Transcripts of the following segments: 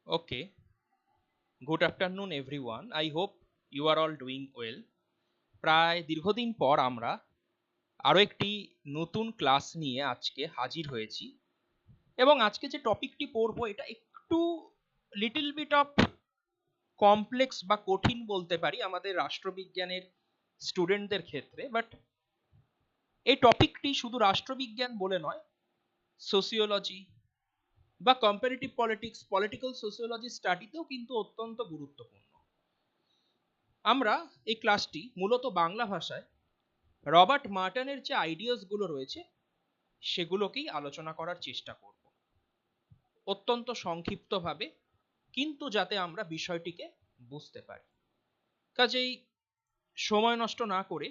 Okay, good afternoon everyone. I hope you are all doing well. প্রায় দীর্ঘদিন পর আমরা আরো একটি নতুন ক্লাস নিয়ে আজকে হাজির হয়েছি এবং আজকে যে টপিকটি পড়বো এটা একটু লিটল বিট অফ কমপ্লেক্স বা কঠিন বলতে পারি আমাদের রাষ্ট্রবিজ্ঞানের স্টুডেন্টদের ক্ষেত্রে, বাট এই টপিকটি শুধু রাষ্ট্রবিজ্ঞান বলে নয়, সোসিওলজি বা কম্পারেটিভ পলিটিক্স, পলিটিক্যাল সোসিওলজি স্টাডিতেও কিন্তু অত্যন্ত গুরুত্বপূর্ণ। আমরা এই ক্লাসটি মূলত বাংলা ভাষায় রবার্ট মার্টনের যে আইডিয়াস গুলো রয়েছে সেগুলোকেই আলোচনা করার চেষ্টা করব, অত্যন্ত সংক্ষিপ্তভাবে, কিন্তু যাতে আমরা বিষয়টিকে বুঝতে পারি। কাজেই সময় নষ্ট না করে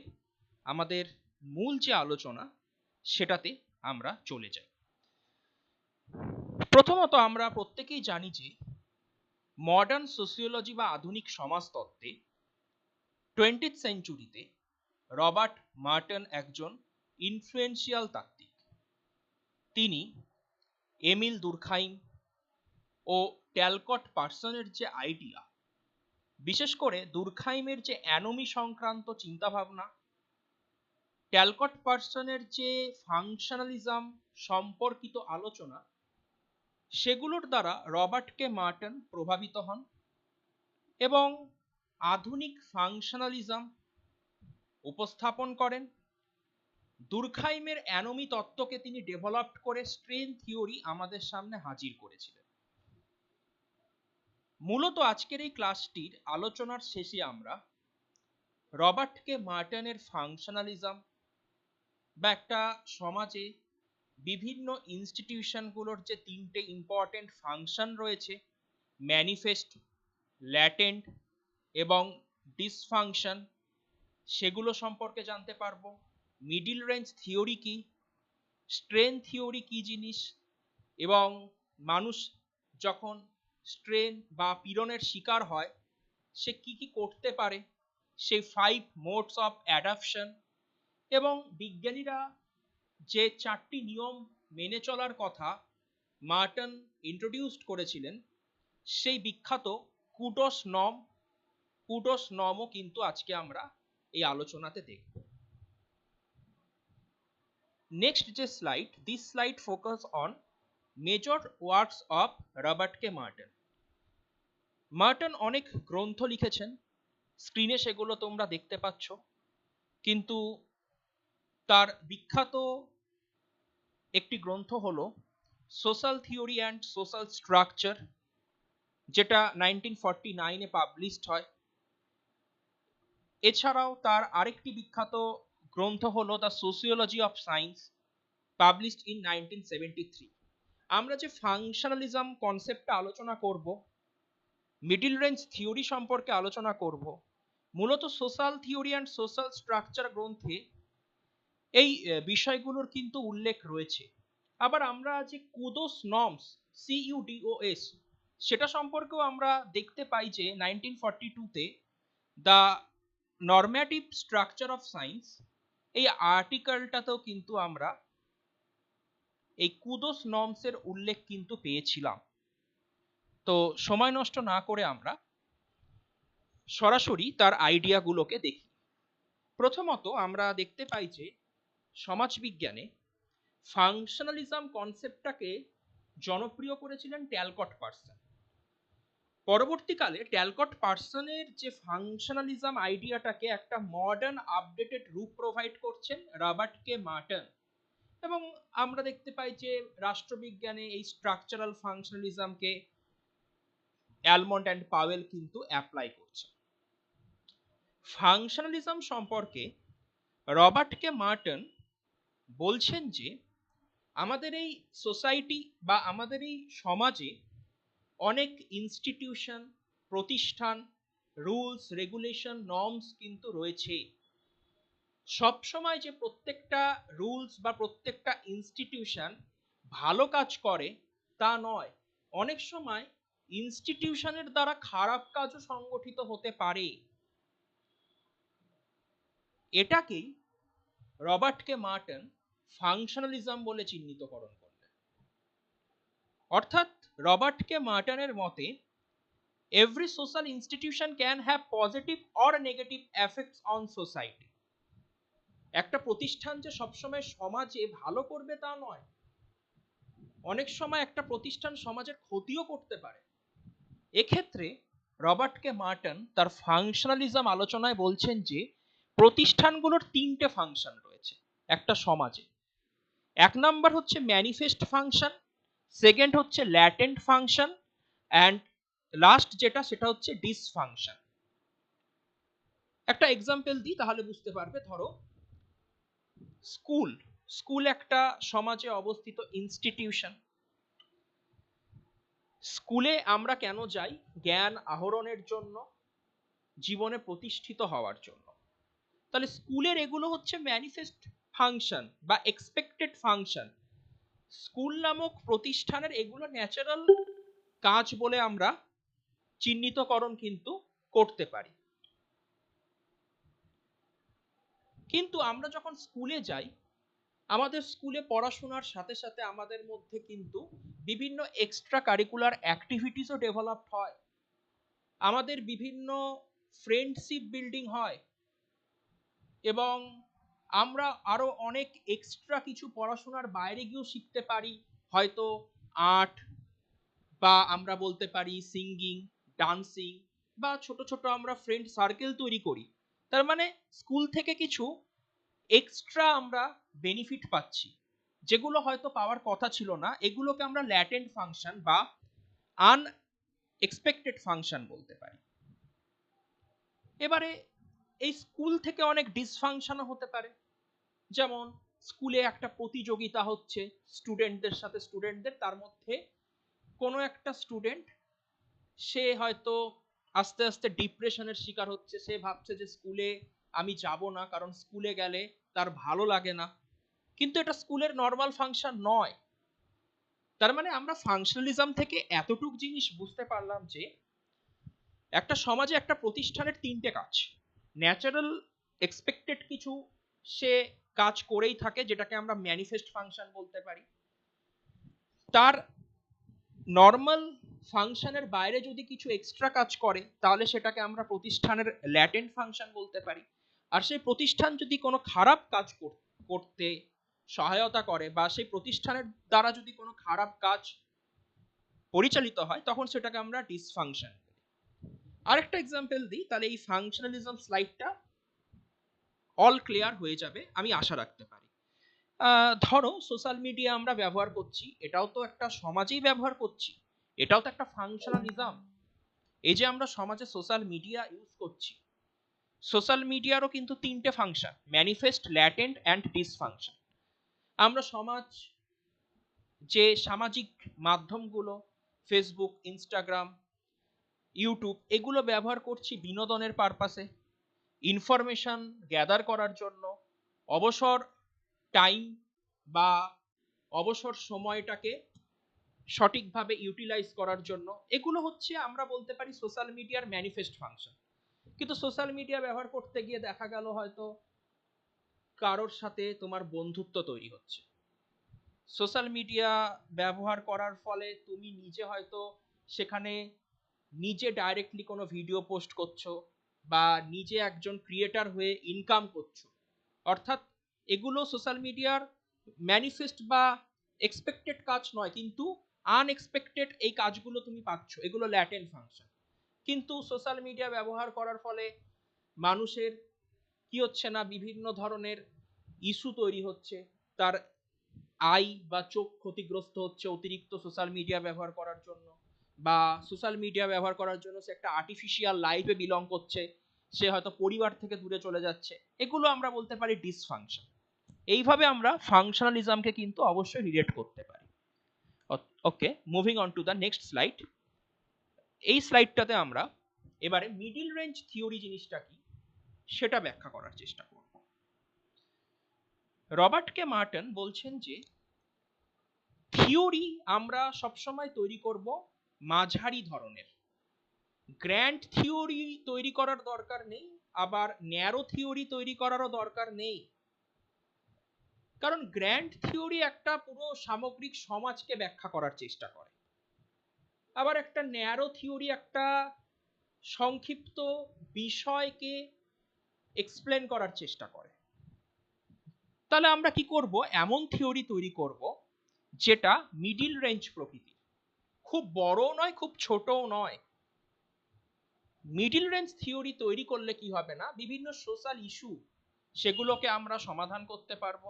আমাদের মূল যে আলোচনা সেটাতে আমরা চলে যাই। প্রথমত আমরা প্রত্যেকেই জানি যে মডার্ন সোসিওলজি বা আধুনিক সমাজতত্ত্বে 20th সেঞ্চুরিতে রবার্ট মার্টন একজন ইনফ্লুয়েন্সিয়াল তাত্ত্বিক। তিনি এমিল দুরখাইম ও ট্যালকট পার্সনের যে আইডিয়া, বিশেষ করে দুরখাইমের যে অ্যানোমি সংক্রান্ত চিন্তাভাবনা, ট্যালকট পার্সনের যে ফাংশনালিজম সম্পর্কিত আলোচনা, সেগুলোর দ্বারা রবার্টকে মার্টন প্রভাবিত হন এবং আধুনিক ফাংশনালিজম উপস্থাপন করেন। দুরখাইমের অ্যানোমি তত্ত্বকে তিনি ডেভেলপ করে স্ট্রেন থিওরি আমাদের সামনে হাজির করেছিলেন। মূলত আজকের এই ক্লাসটির আলোচনার শেষে আমরা রবার্টকে মার্টনের ফাংশনালিজম বা একটা সমাজে বিভিন্ন ইনস্টিটিউশনগুলোর যে তিনটে ইম্পর্টেন্ট ফাংশন রয়েছে, ম্যানিফেস্ট, ল্যাটেন্ট এবং ডিসফাংশন, সেগুলো সম্পর্কে জানতে পারবো। মিডিল রেঞ্জ থিওরি কি, স্ট্রেন থিওরি কি জিনিস, এবং মানুষ যখন স্ট্রেন বা পীড়নের শিকার হয় সে কি কি করতে পারে, সেই 5 মোডস অফ অ্যাডাপশন, এবং বিজ্ঞানীরা যে 4টি নিয়ম মেনে চলার কথা মার্টন ইন্ট্রোডিউসড করেছিলেন, সেই বিখ্যাত কুডোস নমও কিন্তু আজকে আমরা এই আলোচনাতে দেখব। নেক্সট যে slide, this slide focus on major works of Robert K Merton. Merton অনেক গ্রন্থ লিখেছেন, স্ক্রিনে সেগুলো তোমরা দেখতে পাচ্ছ, কিন্তু তার বিখ্যাত একটি গ্রন্থ হলো social theory and social structure, যেটা 1949-এ পাবলিশড হয়। এছাড়াও তার আরেকটি বিখ্যাত গ্রন্থ হলো the sociology of science, published in 1973। আমরা যে ফাংশনালিজম কনসেপ্টটা আলোচনা করব, মিডল রেঞ্জ থিওরি সম্পর্কে আলোচনা করব, মূলত social theory and social structure গ্রন্থে এই বিষয়গুলোর কিন্তু উল্লেখ রয়েছে। আবার আমরা যে কুডোস নর্মস, CUDOS, সেটা সম্পর্কেও আমরা দেখতে পাই যে 1942-তে দ্য নরম্যাটিভ স্ট্রাকচার অফ সায়েন্স, এই আর্টিকেলটাতেও কিন্তু আমরা এই কুডোস নর্মসের উল্লেখ কিন্তু পেয়েছিলাম। তো সময় নষ্ট না করে আমরা সরাসরি তার আইডিয়াগুলোকে দেখি। প্রথমত আমরা দেখতে পাই যে সমাজবিজ্ঞানে ফাংশনালিজম কনসেপ্টটাকে জনপ্রিয় করেছিলেন ট্যালকট পার্সন। পরবর্তীকালে ট্যালকট পার্সনের যে ফাংশনালিজম আইডিয়াটাকে একটা মডার্ন আপডেটেড রূপ প্রোভাইড করছেন রবার্টকে মার্টন, এবং আমরা দেখতে পাই যে রাষ্ট্রবিজ্ঞানে এই স্ট্রাকচারাল ফাংশনালিজমকে অ্যালমন্ড অ্যান্ড পাওয়েল কিন্তু অ্যাপ্লাই করছে। ফাংশনালিজম সম্পর্কে রবার্টকে মার্টন বলছেন যে আমাদের এই সোসাইটি বা আমাদের এই সমাজে অনেক ইনস্টিটিউশন, প্রতিষ্ঠান, রুলস, রেগুলেশন, নর্মস কিন্তু রয়েছে। সবসময় যে প্রত্যেকটা রুলস বা প্রত্যেকটা ইনস্টিটিউশন ভালো কাজ করে তা নয়, অনেক সময় ইনস্টিটিউশনের দ্বারা খারাপ কাজও সংগঠিত হতে পারে। এটাকেই রবার্টকে মার্টন ফাংশনালিজম বলে চিহ্নিতকরণ করলেন। অর্থাৎ রবার্টকে মার্টনের মতে every social institution can have positive or negative effects on society. একটা প্রতিষ্ঠান যে সবসময় সমাজে ভালো করবে তা নয়, অনেক সময় একটা প্রতিষ্ঠান সমাজের ক্ষতিও করতে পারে। এক্ষেত্রে রবার্ট কে মার্টন তার ফাংশনালিজম আলোচনায় বলছেন যে প্রতিষ্ঠানগুলোর তিনটে ফাংশন রয়েছে একটা সমাজে। এক নাম্বার হচ্ছে ম্যানিফেস্ট ফাংশন, সেকেন্ড হচ্ছে ল্যাটেন্ট ফাংশন, অ্যান্ড লাস্ট যেটা সেটা হচ্ছে ডিসফাংশন। একটা এক্সাম্পল দিই তাহলে বুঝতে পারবে। ধরো স্কুল, স্কুল একটা সমাজে অবস্থিত ইনস্টিটিউশন। স্কুলে আমরা কেন যাই? জ্ঞান আহরণের জন্য, জীবনে প্রতিষ্ঠিত হওয়ার জন্য। তাহলে স্কুলের এগুলো হচ্ছে ম্যানিফেস্ট ফাংশন বা এক্সপেক্টেড ফাংশন। স্কুল নামক প্রতিষ্ঠানের এগুলো ন্যাচারাল কাজ বলে আমরা চিহ্নিতকরণ কিন্তু করতে পারি। কিন্তু আমরা যখন স্কুলে যাই, আমাদের স্কুলে পড়াশোনার সাথে সাথে আমাদের মধ্যে কিন্তু বিভিন্ন এক্সট্রা কারিকুলার অ্যাক্টিভিটিসও ডেভেলপ হয়, আমাদের বিভিন্ন ফ্রেন্ডশিপ বিল্ডিং হয়, এবং আমরা আরো অনেক এক্সট্রা কিছু পড়াশোনার বাইরে গিয়েও শিখতে পারি। হয়তো আর্ট, বা আমরা বলতে পারি সিঙ্গিং, ডান্সিং, বা ছোট ছোট আমরা ফ্রেন্ড সার্কেল তৈরি করি। তার মানে স্কুল থেকে কিছু এক্সট্রা আমরা বেনিফিট পাচ্ছি, যেগুলো হয়তো পাওয়ার কথা ছিল না। এগুলোকে আমরা ল্যাটেন্ট ফাংশন বা আনএক্সপেক্টেড ফাংশন বলতে পারি। এবারে এই স্কুল থেকে অনেক ডিসফাংশনও হতে পারে। যেমন স্কুলে একটা প্রতিযোগিতা হচ্ছে স্টুডেন্টদের সাথে, স্টুডেন্টদের তার মধ্যে কোনো একটা স্টুডেন্ট সে হয়তো আস্তে আস্তে ডিপ্রেশনের শিকার হচ্ছে। সে ভাবছে যে স্কুলে আমি যাব না, কারণ স্কুলে গেলে তার ভালো লাগে না। কিন্তু এটা স্কুলের নর্মাল ফাংশন নয়। তার মানে আমরা ফাংশনালিজম থেকে এতটুক জিনিস বুঝতে পারলাম যে একটা সমাজে একটা প্রতিষ্ঠানের তিনটে কাজ। ন্যাচারাল এক্সপেক্টেড কিছু সে কাজ করেই থাকে, যেটাকে আমরা ম্যানিফেস্ট ফাংশন বলতে পারি। তার নর্মাল ফাংশনের বাইরে যদি কিছু এক্সট্রা কাজ করে তাহলে সেটাকে আমরা প্রতিষ্ঠানের ল্যাটেন্ট ফাংশন বলতে পারি। আর সেই প্রতিষ্ঠান যদি কোনো খারাপ কাজ করতে সহায়তা করে, বা সেই প্রতিষ্ঠানের দ্বারা যদি কোনো খারাপ কাজ পরিচালিত হয়, তখন সেটাকে আমরা ডিসফাংশন বলি। আরেকটা এক্সাম্পল দিই, তাহলে এই ফাংশনালিজম স্লাইডটা অল ক্লিয়ার হয়ে যাবে আমি আশা রাখতে পারি। ধরো সোশ্যাল মিডিয়া আমরা ব্যবহার করছি, এটাও তো একটা সমাজেই ব্যবহার করছি, এটাও তো একটা ফাংশনালিজম। এই যে আমরা সমাজে সোশ্যাল মিডিয়া ইউজ করছি, সোশ্যাল মিডিয়ারও কিন্তু তিনটে function: manifest, latent and dysfunction. আমরা সমাজ যে সামাজিক মাধ্যমগুলো ফেসবুক, ইনস্টাগ্রাম, ইউটিউব এগুলো ব্যবহার করছি বিনোদনের পারপাসে, ইনফরমেশন গ্যাদার করার জন্য, অবসর টাইম বা অবসর সময়টাকে সঠিকভাবে ইউটিলাইজ করার জন্য। এগুলো হচ্ছে আমরা বলতে পারি সোশ্যাল মিডিয়ার ম্যানিফেস্ট ফাংশন। কিন্তু সোশ্যাল মিডিয়া ব্যবহার করতে গিয়ে দেখা গেল হয়তো কারোর সাথে তোমার বন্ধুত্ব তৈরি হচ্ছে। সোশ্যাল মিডিয়া ব্যবহার করার ফলে তুমি নিজে হয়তো সেখানে নিজে ডাইরেক্টলি কোনো ভিডিও পোস্ট করছো, বা নিজে একজন ক্রিয়েটার হয়ে ইনকাম করছো। অর্থাৎ এগুলো সোশ্যাল মিডিয়ার ম্যানিফেস্ট বা এক্সপেক্টেড কাজ নয়, কিন্তু আনএক্সপেক্টেড এই কাজগুলো তুমি পাচ্ছ, এগুলো ল্যাটেন্ট ফাংশন। কিন্তু সোশ্যাল মিডিয়া ব্যবহার করার ফলে মানুষের কি হচ্ছে না, বিভিন্ন ধরনের ইস্যু তৈরি হচ্ছে। তার আই বা চোখ ক্ষতিগ্রস্ত হচ্ছে অতিরিক্ত সোশ্যাল মিডিয়া ব্যবহার করার জন্য, বা সোশ্যাল মিডিয়া ব্যবহার করার জন্য সে একটা আর্টিফিশিয়াল লাইফে বিলং করছে, সে হয়তো পরিবার থেকে দূরে চলে যাচ্ছে। এগুলো আমরা বলতে পারি ডিসফাংশন। এইভাবে আমরা ফাংশনালিজমকে কিন্তু অবশ্যই রিলেট করতে পারি। Okay, moving on to the next slide. এই স্লাইডটাতে আমরা এবারে মিডল রেঞ্জ থিওরি জিনিসটা কি সেটা ব্যাখ্যা করার চেষ্টা করব। রবার্ট কে মার্টন বলছেন যে থিওরি আমরা সবসময় তৈরি করব মাঝারি ধরনের। গ্র্যান্ড থিওরি তৈরি করার দরকার নেই, আবার ন্যারো থিওরি তৈরি করারও দরকার নেই। কারণ গ্র্যান্ড থিওরি একটা পুরো সামগ্রিক সমাজকে ব্যাখ্যা করার চেষ্টা করে, আবার একটা ন্যারো থিওরি একটা সংক্ষিপ্ত বিষয়কে এক্সপ্লেন করার চেষ্টা করে। তাহলে আমরা কি করব, এমন থিওরি তৈরি করব যেটা মিডিল রেঞ্জ প্রকৃতির, খুব বড় নয় খুব ছোটও নয়। মিডিল রেঞ্জ থিওরি তৈরি করলে কি হবে না, বিভিন্ন সোশ্যাল ইস্যু সেগুলোকে আমরা সমাধান করতে পারবো।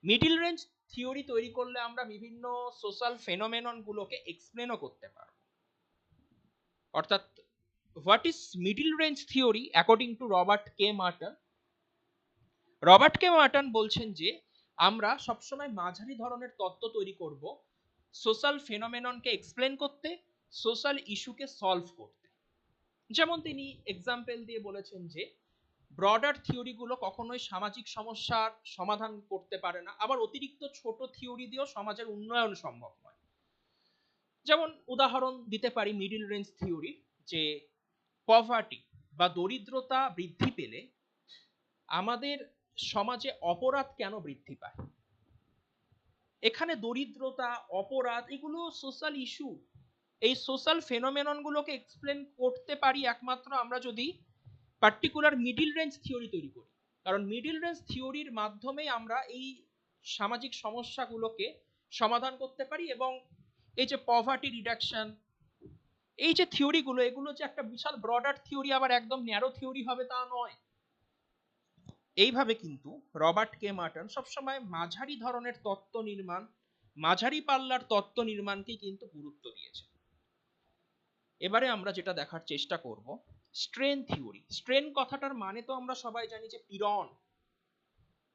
মিডিল রেঞ্জ থিওরি তৈরি করলে আমরা বিভিন্ন সোশ্যাল ফেনোমেনন গুলোকে এক্সপ্লেনও করতে পারবো। অর্থাৎ what is middle range theory according to Robert K Merton? Robert K Merton বলছেন যে আমরা সবসময় মাঝারি ধরনের তত্ত্ব তৈরি করব সোশ্যাল ফেনোমেননকে এক্সপ্লেন করতে, সোশ্যাল ইস্যুকে সলভ করতে। যেমন তিনি এক্সাম্পল দিয়ে বলেছেন যে ব্রডার থিওরিগুলো কখনোই সামাজিক সমস্যার সমাধান করতে পারে না, আবার অতিরিক্ত ছোট থিওরি দিয়েও সমাজের উন্নয়ন সম্ভব নয়। যেমন উদাহরণ দিতে পারি মিডিল রেঞ্জ থিওরি, যে পভার্টি বা দরিদ্রতা বৃদ্ধি পেলে আমাদের সমাজে অপরাধ কেন বৃদ্ধি পায়। এখানে দরিদ্রতা, অপরাধ এগুলো সোশ্যাল ইস্যু। এই সোশ্যাল ফেনোমেনন গুলোকে এক্সপ্লেন করতে পারি একমাত্র আমরা যদি পার্টিকুলার মিডিল রেঞ্জ থিওরি তৈরি করি। কারণ মিডিল রেঞ্জ থিওরির মাধ্যমে আমরা এই সামাজিক সমস্যাগুলোকে সমাধান করতে পারি। এবং এই যে পভার্টি রিডাকশন, এই যে থিওরিগুলো, এগুলো যে একটা বিশাল ব্রডার থিওরি আবার একদম ন্যারো থিওরি হবে তা নয়। এইভাবে কিন্তু রবার্ট কে মার্টন সবসময় মাঝারি ধরনের তত্ত্ব নির্মাণ, মাঝারি পাল্লার তত্ত্ব নির্মাণকে কিন্তু গুরুত্ব দিয়েছে। এবারে আমরা যেটা দেখার চেষ্টা করব স্ট্রেন থিওরি। স্ট্রেন কথাটার মানে তো আমরা সবাই জানি যে পীড়ন।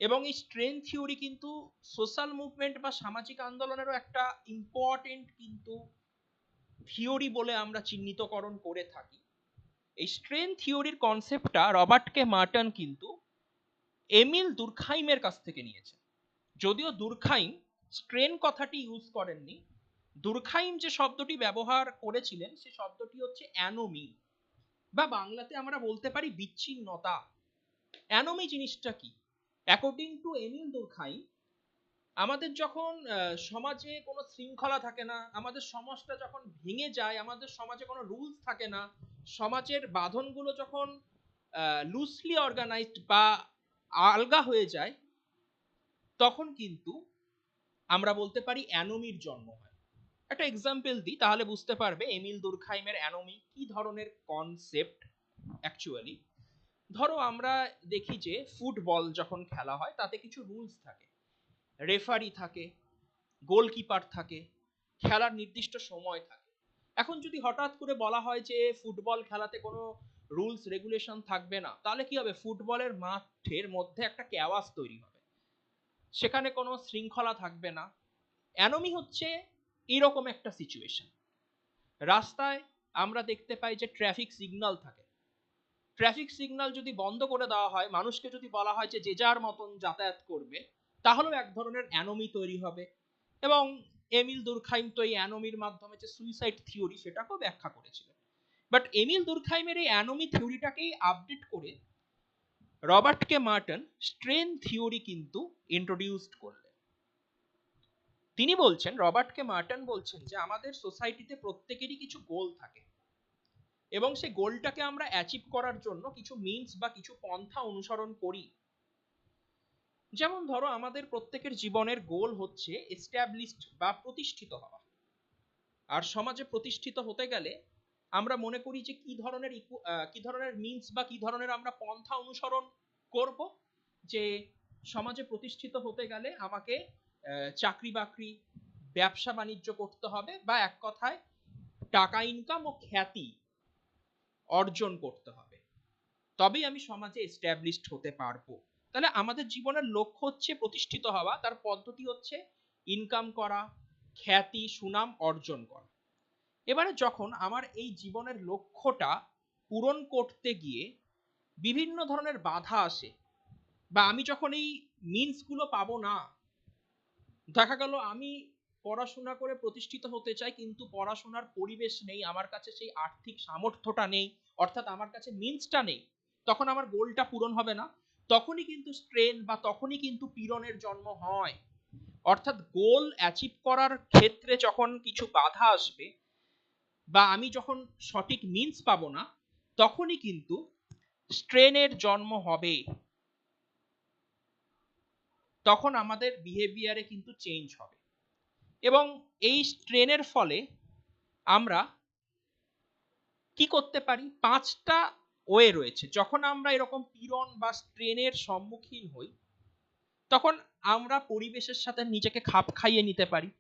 এবং এই স্ট্রেন থিওরি কিন্তু সোশ্যাল মুভমেন্ট বা সামাজিক আন্দোলনেরও একটা ইম্পর্টেন্ট কিন্তু থিওরি বলে আমরা চিহ্নিতকরণ করে থাকি। এই স্ট্রেন থিওরির কনসেপ্টটা রবার্ট কে মার্টন কিন্তু এমিল দুরখাইমের কাছ থেকে নিয়েছে। যদিও দুরখাইম স্ট্রেন কথাটি ইউজ করেননি, দুরখাইম যে শব্দটি ব্যবহার করেছিলেন সে শব্দটি হচ্ছে অ্যানোমি, বা বাংলাতে আমরা বলতে পারি বিচ্ছিন্নতা। অ্যানোমি জিনিসটা কি? অ্যাকর্ডিং টু এমিল দুরখাইম, আমাদের যখন সমাজে কোনো শৃঙ্খলা থাকে না, আমাদের সমাজটা যখন ভেঙে যায়, আমাদের সমাজে কোনো রুলস থাকে না, সমাজের বাঁধনগুলো যখন লুজলি অর্গানাইজড বা আলগা হয়ে যায়, তখন কিন্তু আমরা বলতে পারি অ্যানোমির জন্ম হয়। একটা এক্সাম্পল দিই তাহলে বুঝতে পারবে এমিল দুরখাইমের অ্যানোমি কি ধরনের কনসেপ্ট অ্যাকচুয়ালি। ধরো আমরা দেখি যে ফুটবল যখন খেলা হয় তাতে কিছু রুলস থাকে, রেফারি থাকে, গোলকিপার থাকে, খেলার নির্দিষ্ট সময় থাকে। এখন যদি হঠাৎ করে বলা হয় যে ফুটবল খেলাতে কোনো রুলস রেগুলেশন থাকবে না, তাহলে কি হবে? ফুটবলের মাঠের মধ্যে একটা ক্যাওয়াস তৈরি হবে, সেখানে কোনো শৃঙ্খলা থাকবে না। অ্যানোমি হচ্ছে এরকম একটা সিচুয়েশন। রাস্তায় আমরা দেখতে পাই যে ট্রাফিক সিগন্যাল থাকে, ট্রাফিক সিগন্যাল যদি বন্ধ করে দেওয়া হয়, মানুষকে যদি বলা হয় যে যে যার মতন যাতায়াত করবে, তাহলেও এক ধরনের অ্যানোমি তৈরি হবে। এবং এমিল দুরখাইম তো এই অ্যানোমির মাধ্যমে যে সুইসাইড থিওরি সেটাকেও ব্যাখ্যা করেছিলেন। বাট এমিল দুরখাইমের এই অ্যানোমি থিওরিটাকেই আপডেট করে রবার্ট কে মার্টন স্ট্রেন থিওরি কিন্তু ইন্ট্রোডিউসড করলেন। তিনি বলছেন, রবার্ট কে মার্টন বলছেন যে আমাদের সোসাইটিতে প্রত্যেকেরই কিছু গোল থাকে, এবং সেই গোলটাকে আমরা অ্যাচিভ করার জন্য কিছু মিনস বা কিছু পন্থা অনুসরণ করি। যেমন ধরো আমাদের প্রত্যেকের জীবনের গোল হচ্ছে এস্টাবলিশড বা প্রতিষ্ঠিত হওয়া। আর সমাজে প্রতিষ্ঠিত হতে গেলে আমরা মনে করি যে কি ধরনের মিনস বা কি ধরনের আমরা পন্থা অনুসরণ করব। যে সমাজে প্রতিষ্ঠিত হতে গেলে আমাকে চাকরি বাকরি, ব্যবসা বাণিজ্য করতে হবে, বা এক কথায় টাকা ইনকাম ও খ্যাতি অর্জন করতে হবে, তবেই আমি সমাজে এস্টাবলিশড হতে পারবো। তাহলে আমাদের জীবনের লক্ষ্য হচ্ছে প্রতিষ্ঠিত হওয়া, তার পদ্ধতি হচ্ছে ইনকাম করা, খ্যাতি সুনাম অর্জন করা। এবারে যখন আমার এই জীবনের লক্ষ্যটা পূরণ করতে গিয়ে বিভিন্ন ধরনের বাধা আসে, বা আমি যখন এই মিনস গুলো পাবো না, দেখা গেল আমি পড়াশোনা করে প্রতিষ্ঠিত হতে চাই কিন্তু পড়াশোনার পরিবেশ নেই, আমার কাছে সেই আর্থিক সামর্থ্যটা নেই, অর্থাৎ আমার কাছে মিনসটা নেই, তখন আমার গোলটা পূরণ হবে না। তখনই কিন্তু স্ট্রেন বা তখনই কিন্তু পীড়নের জন্ম হয়। অর্থাৎ গোল অ্যাচিভ করার ক্ষেত্রে যখন কিছু বাধা আসবে, বা আমি যখন সঠিক মিনস পাবো না, তখনই কিন্তু স্ট্রেনের জন্ম হবে, তখন আমাদের বিহেভিয়ারে কিন্তু চেঞ্জ হবে। এবং এই স্ট্রেনের ফলে আমরা কি করতে পারি, পাঁচটা ওয়ে রয়েছে। যখন আমরা এরকম পীড়ন বা স্ট্রেনের সম্মুখীন হই, তখন আমরা পরিবেশের সাথে নিজেকে খাপ খাইয়ে নিতে পারি।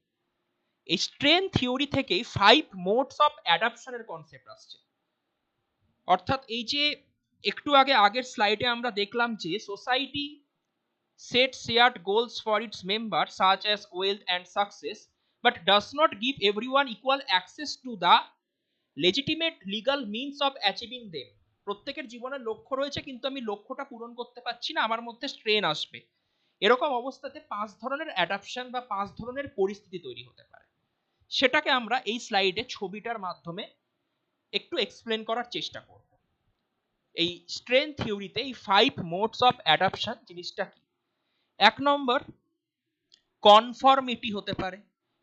এই স্ট্রেন থিওরি থেকেই 5 মোডস অফ অ্যাডাপশনের কনসেপ্ট আসছে। অর্থাৎ এই যে একটু আগের স্লাইডে আমরা দেখলাম যে society set shared goals for its members such as wealth and success, but does not give everyone equal access to the legitimate legal means of achieving them. প্রত্যেকের জীবনের লক্ষ্য রয়েছে, কিন্তু আমি লক্ষ্যটা পূরণ করতে পারছি না, আমার মধ্যে স্ট্রেন আসবে। এরকম অবস্থাতে 5 ধরনের অ্যাডাপশন বা 5 ধরনের পরিস্থিতি তৈরি হতে পারে। সেটাকে আমরা এই স্লাইডে ছবিটার মাধ্যমে একটু এক্সপ্লেন করার চেষ্টা করব। এই স্ট্রেন থিওরিতে এই 5 মোডস অফ অ্যাডাপশন জিনিসটা কি? 1 নম্বর কনফর্মিটি হতে পারে।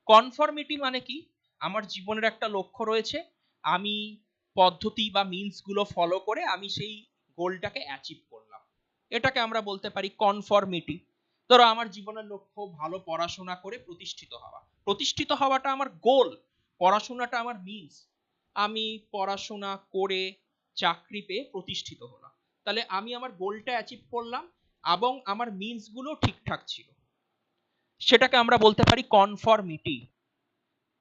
কনফর্মিটি মানে কি? আমার জীবনের একটা লক্ষ্য রয়েছে, আমি পদ্ধতি বা মিনস গুলো ফলো করে আমি সেই গোলটাকে অ্যাচিভ করলাম, এটাকে আমরা বলতে পারি কনফর্মিটি। ধরো আমার জীবনের লক্ষ্য ভালো পড়াশোনা করে প্রতিষ্ঠিত হওয়া, প্রতিষ্ঠিত হওয়াটা আমার গোল, পড়াশোনাটা আমার মিনস। আমি পড়াশোনা করে চাকরি পেয়ে প্রতিষ্ঠিত হলাম, তাহলে আমি আমার গোলটা অ্যাচিভ করলাম এবং আমার মিনস গুলো ঠিকঠাক ছিল, সেটাকে আমরা বলতে পারি কনফর্মিটি।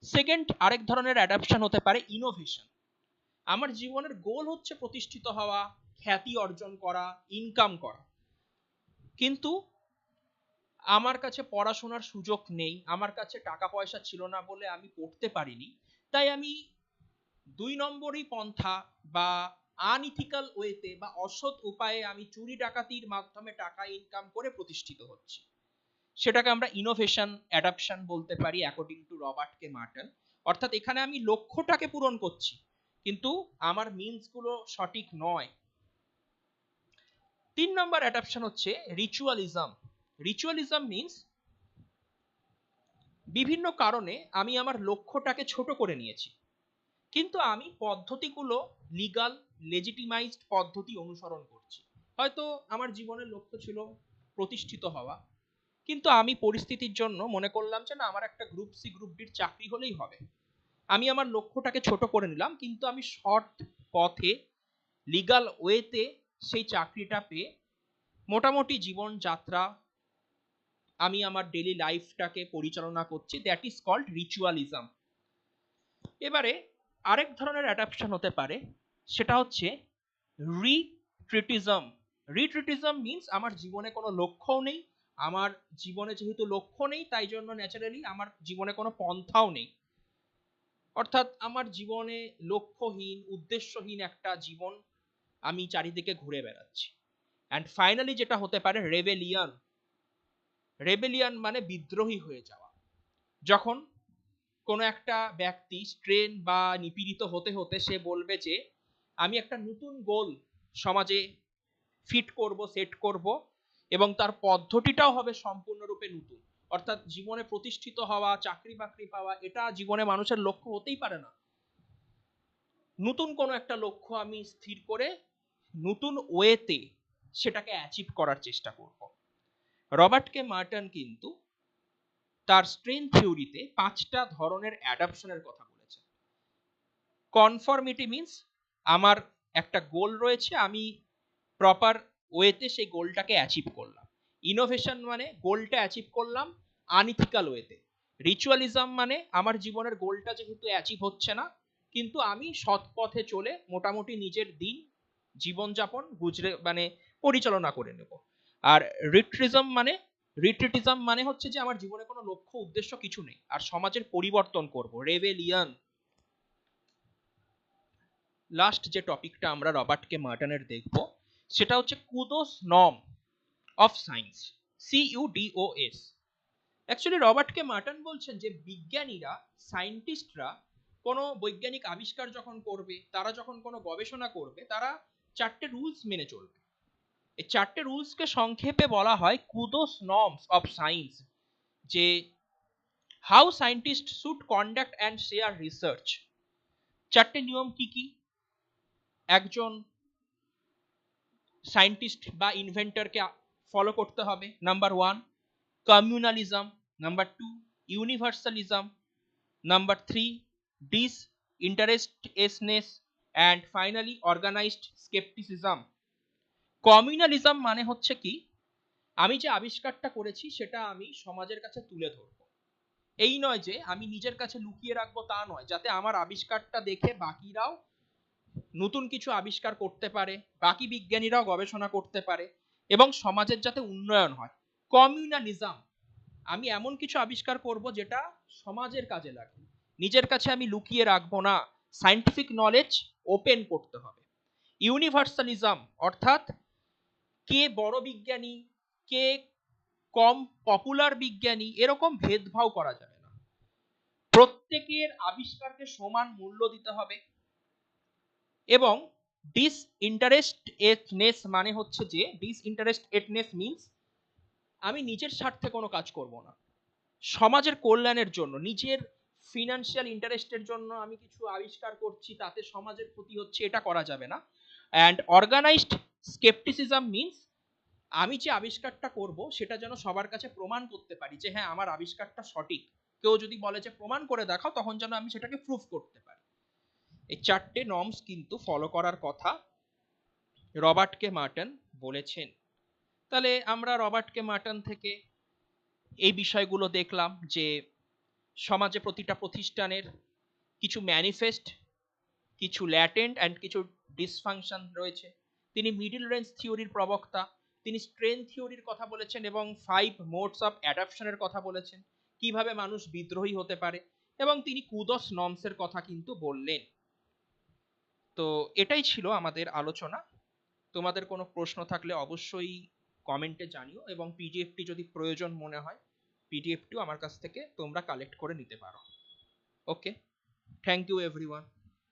সেকেন্ড আরেক ধরনের অ্যাডাপশন হতে পারে ইনোভেশন। আমার জীবনের গোল হচ্ছে প্রতিষ্ঠিত হওয়া, খ্যাতি অর্জন করা, ইনকাম করা, কিন্তু আমার কাছে পড়াশোনার সুযোগ নেই, আমার কাছে টাকা পয়সা ছিল না বলে আমি পড়তে পারিনি, তাই আমি 2 নম্বরই পন্থা বা আনইথিক্যাল ওয়েতে বা অসৎ উপায়ে আমি চুরি ডাকাতির মাধ্যমে টাকা ইনকাম করে প্রতিষ্ঠিত হচ্ছি। সেটাকে আমরা ইনোভেশন অ্যাডাপশন বলতে পারি অ্যাকর্ডিং টু রবার্ট কে মার্টন। অর্থাৎ এখানে আমি লক্ষ্যটাকে পূরণ করছি, কিন্তু আমার মিনস গুলো সঠিক নয়। 3 নম্বর অ্যাডাপশন হচ্ছে রিচুয়ালিজম। রিচুয়ালিজম মিনস বিভিন্ন কারণে আমি আমার লক্ষ্যটাকে ছোট করে নিয়েছি, কিন্তু আমি পদ্ধতিগুলো লিগাল লেজিটিমাইজড পদ্ধতি অনুসরণ করছি। হয়তো আমার জীবনের লক্ষ্য ছিল প্রতিষ্ঠিত হওয়া, কিন্তু আমি পরিস্থিতির জন্য মনে করলাম যে না, আমার একটা গ্রুপ সি গ্রুপ বির চাকরি হলেই হবে। আমি আমার লক্ষ্যটাকে ছোট করে নিলাম, কিন্তু আমি শর্ট পথে লিগাল ওয়েতে সেই চাকরিটা পেয়ে মোটামুটি জীবনযাত্রা, আমি আমার ডেইলি লাইফটাকে পরিচালনা করছি। That is called ritualism. এবারে আরেক ধরনের অ্যাডাপশন হতে পারে, সেটা হচ্ছে রিট্রিটিজম। রিট্রিটিজম মিনস আমার জীবনে কোনো লক্ষ্যও নেই, আমার জীবনে যেহেতু লক্ষ্য নেই তাই জন্য ন্যাচারালি আমার জীবনে কোনো পন্থাও নেই। অর্থাৎ আমার জীবনে লক্ষ্যহীন উদ্দেশ্যহীন একটা জীবন, আমি চারিদিকে ঘুরে বেড়াচ্ছি। অ্যান্ড ফাইনালি যেটা হতে পারে রেবেলিয়ন। রেবেলিয়ন মানে বিদ্রোহী হয়ে যাওয়া। যখন কোনো একটা ব্যক্তি স্ট্রেন বা নিপীড়িত হতে হতে সে বলবে যে আমি একটা নতুন গোল সমাজে ফিট করব, সেট করব, এবং তার পদ্ধতিটাও হবে সম্পূর্ণরূপে নতুন। অর্থাৎ জীবনে প্রতিষ্ঠিত হওয়া, চাকরি বাকরি পাওয়া, এটা জীবনে মানুষের লক্ষ্য হতেই পারে না। নতুন কোনো একটা লক্ষ্য আমি স্থির করে নতুন ওয়েতে সেটাকে অ্যাচিভ করার চেষ্টা করব। রবার্ট কে মার্টন কিন্তু তার স্ট্রেন থিওরিতে 5টা ধরনের অ্যাডাপশনের কথা বলেছেন। কনফর্মিটি মিনস আমার একটা গোল রয়েছে, আমি প্রপার ওয়েতে সেই গোলটাকে অ্যাচিভ করলাম। ইনোভেশন মানে গোলটা অ্যাচিভ করলাম আনইথিক্যাল ওয়েতে। রিচুয়ালিজম মানে আমার জীবনের গোলটা যেহেতু অ্যাচিভ হচ্ছে না, কিন্তু আমি সৎ পথে চলে মোটামুটি নিজের দিন জীবনযাপন গুজরে মানে পরিচালনা করে নেব। আর রিট্রিটিজম মানে হচ্ছে যে আমার জীবনে কোনো লক্ষ্য উদ্দেশ্য কিছু নেই আর সমাজের পরিবর্তন করব, রেবেলিয়ন। লাস্ট যে টপিকটা আমরা রবার্ট কে মার্টনের দেখব সেটা হচ্ছে CUDOS norm of science, CUDOS। Actually Robert K Merton বলছেন যে বিজ্ঞানীরা, সায়েন্টিস্টরা কোনো বৈজ্ঞানিক আবিষ্কার যখন করবে, তারা যখন কোনো গবেষণা করবে, তারা 4টে রুলস মেনে চলবে। এই 4টে রুলসকে সংক্ষেপে বলা হয় কুদোস নর্মস অফ সায়েন্স। যে how scientist should conduct and share research, চারটে নিয়ম কি কি একজন সায়েন্টিস্ট বা ইনভেন্টরকে ফলো করতে হবে? Number 1 communalism, number 2 universalism, number 3 disinterestedness, and finally organised scepticism. Communalism মানে হচ্ছে কি, আমি যে আবিষ্কারটা করেছি সেটা আমি সমাজের কাছে তুলে ধরবো। এই নয় যে আমি নিজের কাছে লুকিয়ে রাখবো, তা নয়, যাতে আমার আবিষ্কারটা দেখে বাকিরাও নতুন কিছু আবিষ্কার করতে পারে, বাকি বিজ্ঞানীরাও গবেষণা করতে পারে এবং সমাজের যাতে উন্নয়ন হয়। কমিউনালিজম, আমি এমন কিছু আবিষ্কার করব যেটা সমাজের কাজে লাগে, নিজের কাছে আমি লুকিয়ে রাখবো না, সায়েন্টিফিক নলেজ ওপেন করতে হবে। ইউনিভার্সালিজম অর্থাৎ কে বড় বিজ্ঞানী, কে কম পপুলার বিজ্ঞানী, এরকম ভেদভাব করা যাবে না, প্রত্যেকের আবিষ্কারকে সমান মূল্য দিতে হবে। এবং ডিসইন্টারেস্টেডনেস মানে হচ্ছে যে, ডিসইন্টারেস্টেডনেস মিন্স আমি নিজের স্বার্থে কোনো কাজ করব না, সমাজের কল্যাণের জন্য, নিজের ফিনান্সিয়াল ইন্টারেস্টের জন্য আমি কিছু আবিষ্কার করছি, তাতে সমাজের ক্ষতি হচ্ছে, এটা করা যাবে না। অ্যান্ড অর্গানাইজড স্কেপটিসিজম মিন্স আমি যে আবিষ্কারটা করব সেটা যেন সবার কাছে প্রমাণ করতে পারি যে হ্যাঁ আমার আবিষ্কারটা সঠিক। কেউ যদি বলে যে প্রমাণ করে দেখাও, তখন যেন আমি সেটাকে প্রুফ করতে পারি। এই চারটে নর্মস কিন্তু ফলো করার কথা রবার্ট কে মার্টন বলেছেন। তাহলে আমরা রবার্ট কে মার্টন থেকে এই বিষয়গুলো দেখলাম যে সমাজে প্রতিটা প্রতিষ্ঠানের কিছু ম্যানিফেস্ট, কিছু ল্যাটেন্ট অ্যান্ড কিছু ডিসফাংশন রয়েছে। তিনি মিডল রেঞ্জ থিওরির প্রবক্তা, তিনি স্ট্রেন থিওরির কথা বলেছেন এবং 5 মোডস অফ অ্যাডাপশনের কথা বলেছেন, কিভাবে মানুষ বিদ্রোহী হতে পারে, এবং তিনি কুদস নর্মসের কথা কিন্তু বললেন। তো এটাই ছিল আমাদের আলোচনা। তোমাদের কোনো প্রশ্ন থাকলে অবশ্যই কমেন্টে জানিও, এবং পিডিএফটি যদি প্রয়োজন মনে হয় পিডিএফটিও আমার কাছ থেকে তোমরা কালেক্ট করে নিতে পারো। ওকে, থ্যাংক ইউ এভরিওয়ান।